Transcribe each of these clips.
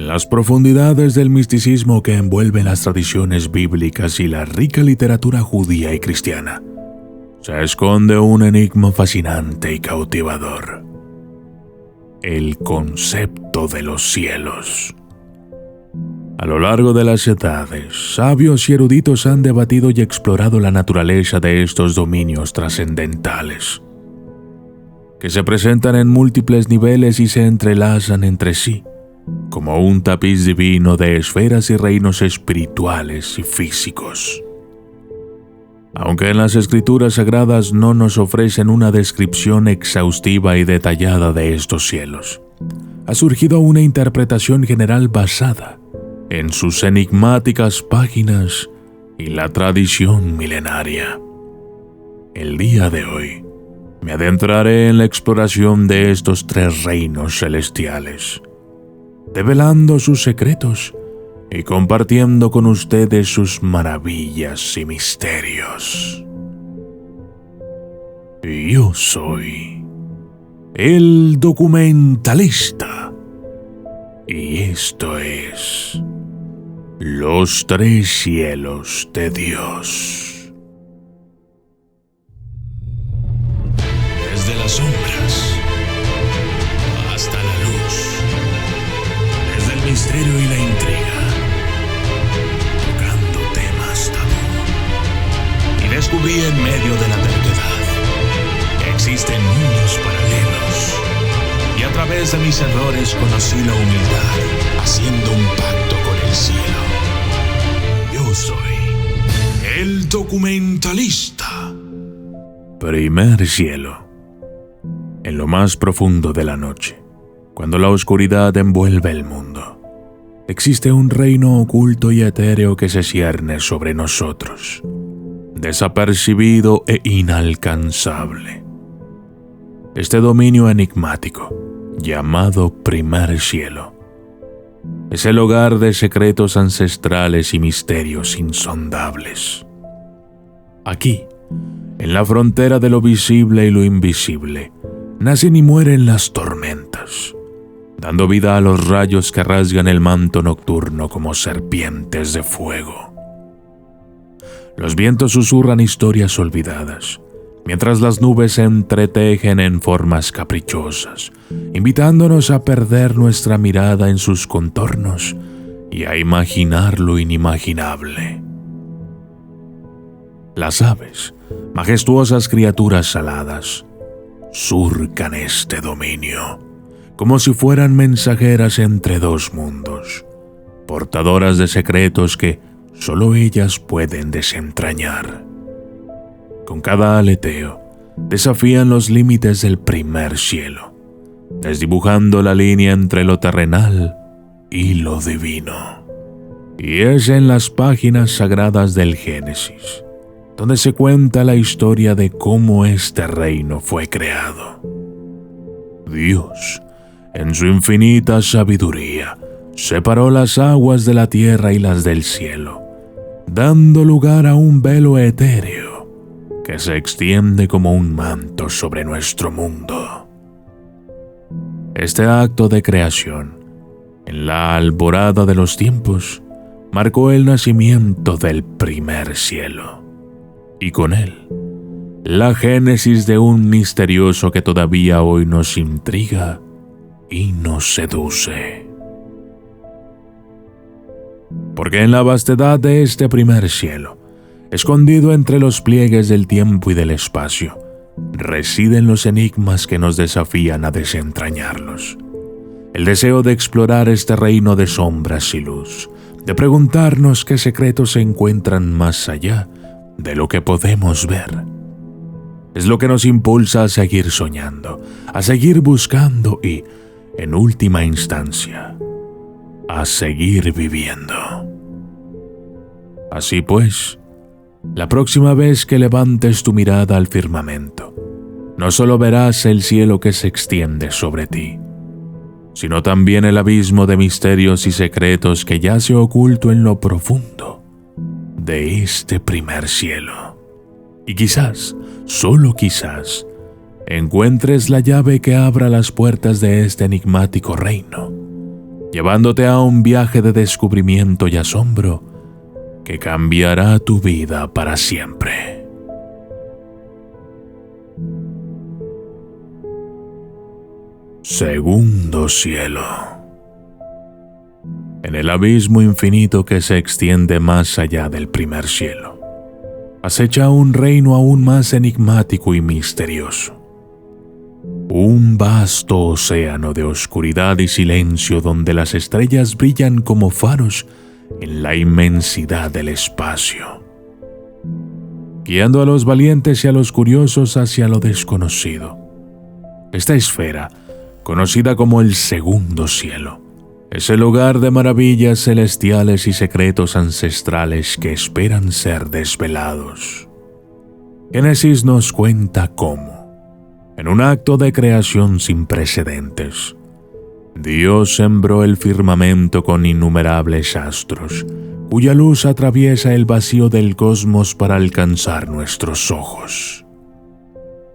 En las profundidades del misticismo que envuelven las tradiciones bíblicas y la rica literatura judía y cristiana, se esconde un enigma fascinante y cautivador: el concepto de los cielos. A lo largo de las edades, sabios y eruditos han debatido y explorado la naturaleza de estos dominios trascendentales, que se presentan en múltiples niveles y se entrelazan entre sí, como un tapiz divino de esferas y reinos espirituales y físicos. Aunque en las escrituras sagradas no nos ofrecen una descripción exhaustiva y detallada de estos cielos, ha surgido una interpretación general basada en sus enigmáticas páginas y la tradición milenaria. El día de hoy me adentraré en la exploración de estos tres reinos celestiales, develando sus secretos y compartiendo con ustedes sus maravillas y misterios. Yo soy el documentalista, y esto es Los Tres Cielos de Dios. Desde las sombras hasta la luz, desde el misterio y la intriga, tocando temas tabú, y descubrí en medio de la verdad que existen mundos paralelos, y a través de mis errores conocí la humildad, haciendo un pacto con el cielo. Yo soy el documentalista. Primer cielo. En lo más profundo de la noche, cuando la oscuridad envuelve el mundo, existe un reino oculto y etéreo que se cierne sobre nosotros, desapercibido e inalcanzable. Este dominio enigmático, llamado Primer Cielo, es el hogar de secretos ancestrales y misterios insondables. Aquí, en la frontera de lo visible y lo invisible, nacen y mueren las tormentas, dando vida a los rayos que rasgan el manto nocturno como serpientes de fuego. Los vientos susurran historias olvidadas, mientras las nubes se entretejen en formas caprichosas, invitándonos a perder nuestra mirada en sus contornos y a imaginar lo inimaginable. Las aves, majestuosas criaturas aladas, surcan este dominio, como si fueran mensajeras entre dos mundos, portadoras de secretos que solo ellas pueden desentrañar. Con cada aleteo, desafían los límites del primer cielo, desdibujando la línea entre lo terrenal y lo divino. Y es en las páginas sagradas del Génesis donde se cuenta la historia de cómo este reino fue creado. Dios, en su infinita sabiduría, separó las aguas de la tierra y las del cielo, dando lugar a un velo etéreo que se extiende como un manto sobre nuestro mundo. Este acto de creación, en la alborada de los tiempos, marcó el nacimiento del primer cielo, y con él, la génesis de un misterioso que todavía hoy nos intriga y nos seduce. Porque en la vastedad de este primer cielo, escondido entre los pliegues del tiempo y del espacio, residen los enigmas que nos desafían a desentrañarlos. El deseo de explorar este reino de sombras y luz, de preguntarnos qué secretos se encuentran más allá de lo que podemos ver, es lo que nos impulsa a seguir soñando, a seguir buscando y, en última instancia, a seguir viviendo. Así pues, la próxima vez que levantes tu mirada al firmamento, no solo verás el cielo que se extiende sobre ti, sino también el abismo de misterios y secretos que yace oculto en lo profundo de este primer cielo. Y quizás, solo quizás, encuentres la llave que abra las puertas de este enigmático reino, llevándote a un viaje de descubrimiento y asombro que cambiará tu vida para siempre. Segundo cielo. En el abismo infinito que se extiende más allá del primer cielo, acecha un reino aún más enigmático y misterioso. Un vasto océano de oscuridad y silencio donde las estrellas brillan como faros en la inmensidad del espacio, guiando a los valientes y a los curiosos hacia lo desconocido. Esta esfera, conocida como el segundo cielo, es el hogar de maravillas celestiales y secretos ancestrales que esperan ser desvelados. Génesis nos cuenta cómo, en un acto de creación sin precedentes, Dios sembró el firmamento con innumerables astros, cuya luz atraviesa el vacío del cosmos para alcanzar nuestros ojos.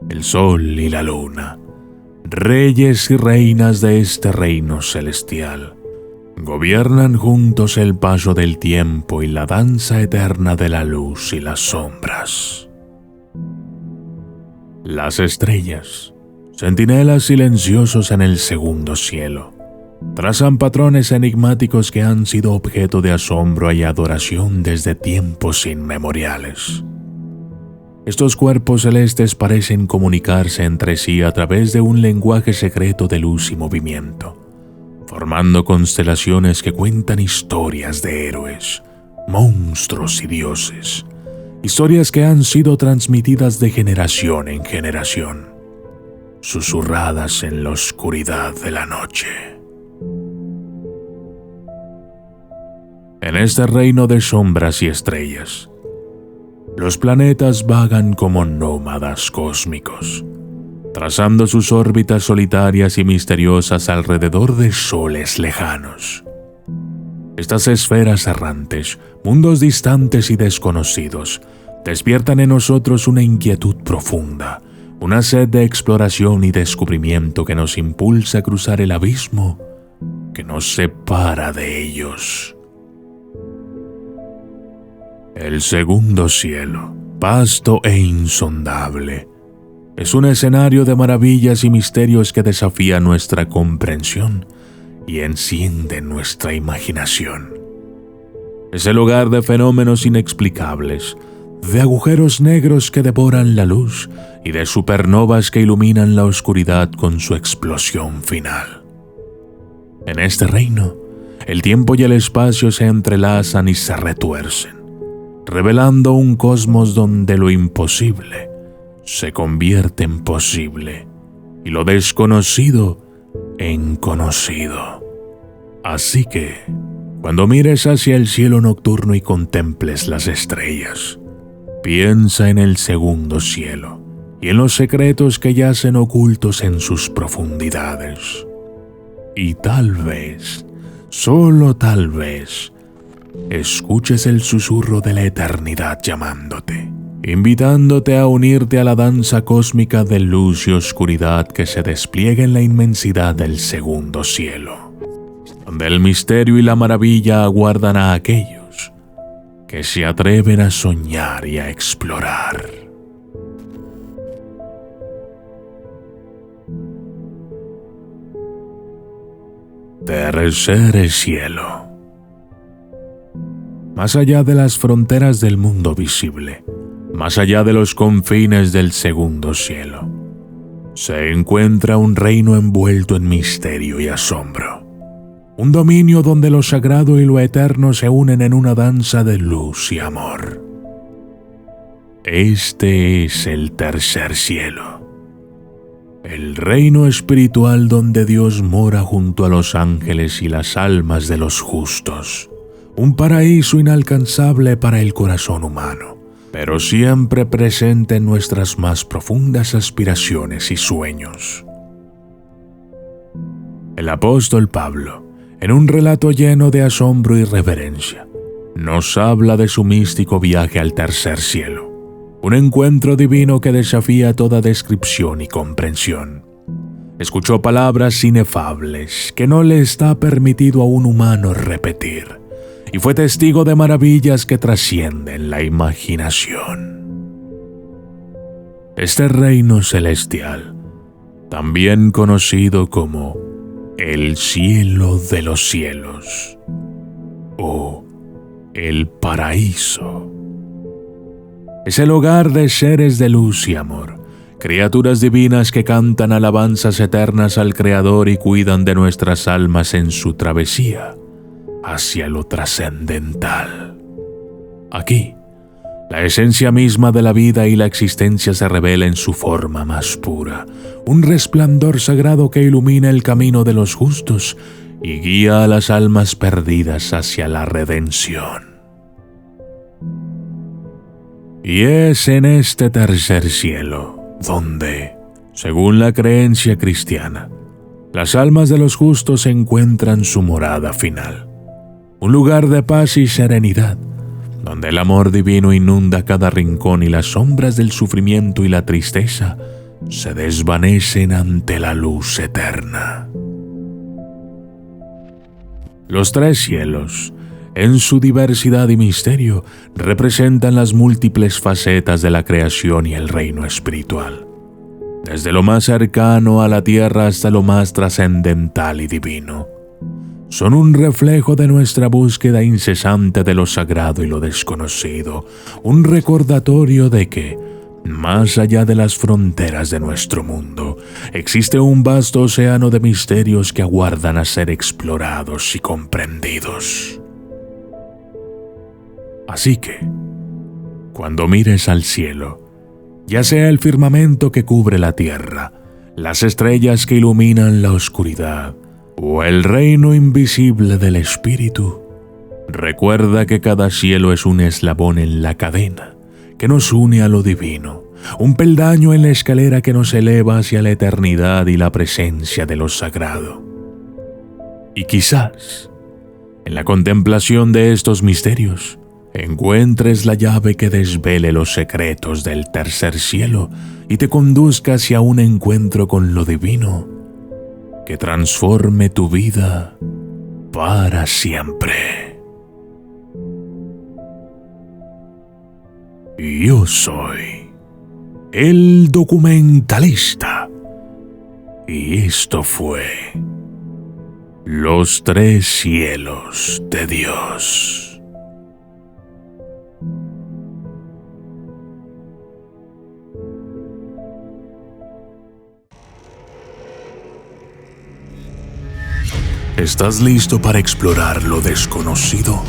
El sol y la luna, reyes y reinas de este reino celestial, gobiernan juntos el paso del tiempo y la danza eterna de la luz y las sombras. Las estrellas, centinelas silenciosos en el segundo cielo, trazan patrones enigmáticos que han sido objeto de asombro y adoración desde tiempos inmemoriales. Estos cuerpos celestes parecen comunicarse entre sí a través de un lenguaje secreto de luz y movimiento, formando constelaciones que cuentan historias de héroes, monstruos y dioses, historias que han sido transmitidas de generación en generación, susurradas en la oscuridad de la noche. En este reino de sombras y estrellas, los planetas vagan como nómadas cósmicos, trazando sus órbitas solitarias y misteriosas alrededor de soles lejanos. Estas esferas errantes, mundos distantes y desconocidos, despiertan en nosotros una inquietud profunda, una sed de exploración y descubrimiento que nos impulsa a cruzar el abismo que nos separa de ellos. El segundo cielo, vasto e insondable, es un escenario de maravillas y misterios que desafía nuestra comprensión y enciende nuestra imaginación. Es el hogar de fenómenos inexplicables, de agujeros negros que devoran la luz y de supernovas que iluminan la oscuridad con su explosión final. En este reino, el tiempo y el espacio se entrelazan y se retuercen, revelando un cosmos donde lo imposible se convierte en posible y lo desconocido en conocido. Así que, cuando mires hacia el cielo nocturno y contemples las estrellas, piensa en el segundo cielo y en los secretos que yacen ocultos en sus profundidades. Y tal vez, solo tal vez, escuches el susurro de la eternidad llamándote, invitándote a unirte a la danza cósmica de luz y oscuridad que se despliega en la inmensidad del segundo cielo, donde el misterio y la maravilla aguardan a aquellos que se atreven a soñar y a explorar. Tercer cielo. Más allá de las fronteras del mundo visible, más allá de los confines del segundo cielo, se encuentra un reino envuelto en misterio y asombro. Un dominio donde lo sagrado y lo eterno se unen en una danza de luz y amor. Este es el tercer cielo, el reino espiritual donde Dios mora junto a los ángeles y las almas de los justos. Un paraíso inalcanzable para el corazón humano, pero siempre presente en nuestras más profundas aspiraciones y sueños. El apóstol Pablo, en un relato lleno de asombro y reverencia, nos habla de su místico viaje al tercer cielo, un encuentro divino que desafía toda descripción y comprensión. escuchó palabras inefables que no le está permitido a un humano repetir, y fue testigo de maravillas que trascienden la imaginación. Este reino celestial, también conocido como el cielo de los cielos o el paraíso, es el hogar de seres de luz y amor, criaturas divinas que cantan alabanzas eternas al Creador y cuidan de nuestras almas en su travesía hacia lo trascendental. Aquí, la esencia misma de la vida y la existencia se revela en su forma más pura, un resplandor sagrado que ilumina el camino de los justos y guía a las almas perdidas hacia la redención. Y es en este tercer cielo donde, según la creencia cristiana, las almas de los justos encuentran su morada final, un lugar de paz y serenidad, donde el amor divino inunda cada rincón y las sombras del sufrimiento y la tristeza se desvanecen ante la luz eterna. Los tres cielos, en su diversidad y misterio, representan las múltiples facetas de la creación y el reino espiritual, desde lo más cercano a la tierra hasta lo más trascendental y divino. Son un reflejo de nuestra búsqueda incesante de lo sagrado y lo desconocido, un recordatorio de que, más allá de las fronteras de nuestro mundo, existe un vasto océano de misterios que aguardan a ser explorados y comprendidos. Así que, cuando mires al cielo, ya sea el firmamento que cubre la tierra, las estrellas que iluminan la oscuridad, o el reino invisible del espíritu, recuerda que cada cielo es un eslabón en la cadena que nos une a lo divino, un peldaño en la escalera que nos eleva hacia la eternidad y la presencia de lo sagrado. Y quizás, en la contemplación de estos misterios, encuentres la llave que desvele los secretos del tercer cielo y te conduzca hacia un encuentro con lo divino que transforme tu vida para siempre. Yo soy el documentalista y esto fue Los Tres Cielos de Dios. ¿Estás listo para explorar lo desconocido?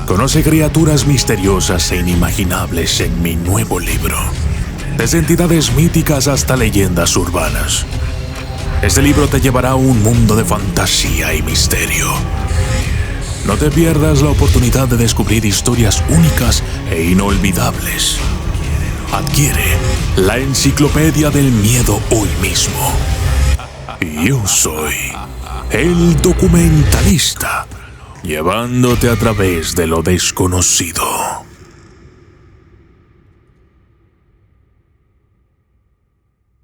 Conoce criaturas misteriosas e inimaginables en mi nuevo libro, desde entidades míticas hasta leyendas urbanas. Este libro te llevará a un mundo de fantasía y misterio. No te pierdas la oportunidad de descubrir historias únicas e inolvidables. Adquiere la Enciclopedia del Miedo hoy mismo. Yo soy el documentalista, llevándote a través de lo desconocido.